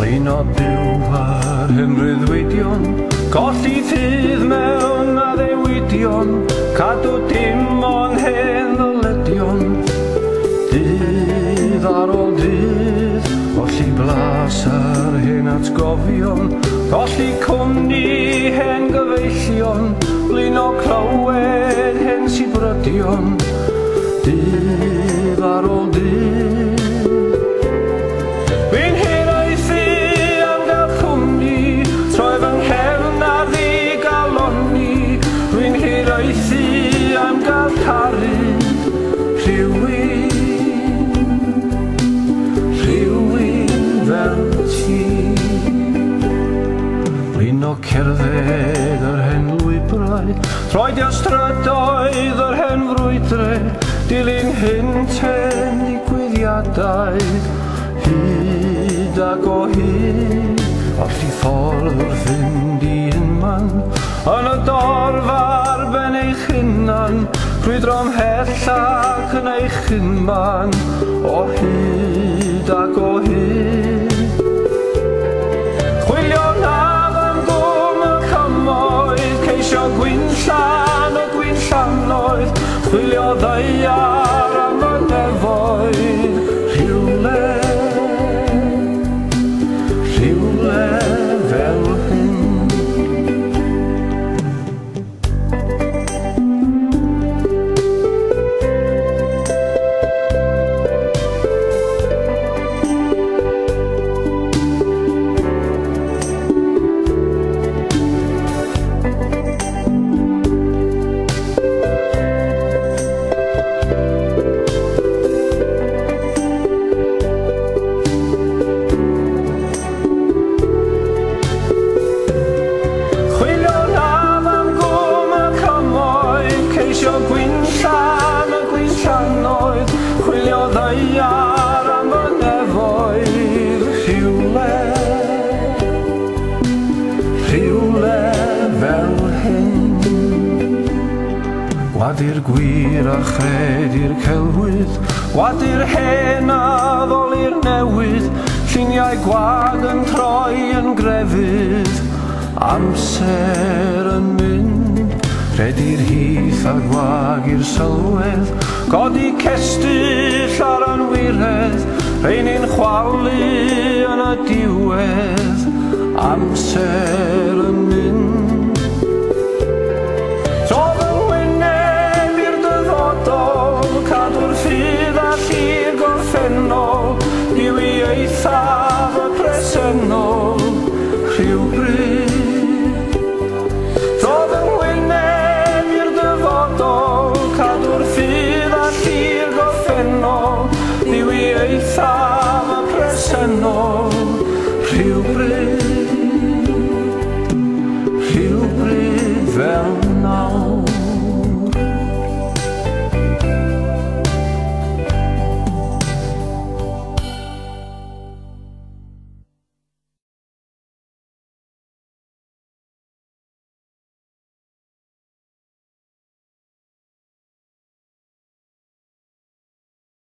Blin o byw ar hynryddwydion, colli fydd mewn a ddewidion, cadw dim ond hen ddyledion. Dydd ar ôl dydd, colli blas ar hen atgofion, colli cwmni hen gyfeillion, blin o clywed hen sibrydion. Dydd ar ôl dydd, am gael caru rhywun fel ti. Blin o cerdded yr hen lwybrau, troedio strydoedd yr hen frwydrau, dilyn hynten digwyddiadau, hyd ac o hyd, olli ffordd fynd i unman, yn y dorfa ar ben eich hunan, crwydro ymhell ac yn eich unman, o hyd ac o hyd. Chwilio nad am gwm y cymoedd, ceisio gwynllan y gwynllanoedd, chwilio ddeiar am y nefoedd, rhywle fel hyn. Gwynllan y gwynllanoedd, chwilio ddeiar am y nefoedd, rhywle fel hyn. Gwadir gwir a chredir celwydd, gwadir hen a ddoli'r newydd, lluniau gwag yn troi yn grefydd, amser yn mynd. Credir hith a gwag i'r sylwedd, godi cestyll ar anwiredd, rheini'n chwalu yn y diwedd, amser yn mynd. Trodd yng ngwyneb i'r dyfodol, cadw'r ffydd a llir gorffennol, yw i eithaf y presennol, rhywbryd. Cadw'r ffydd a llir gorffennol, yw i eithaf y presennol, rhywbryd.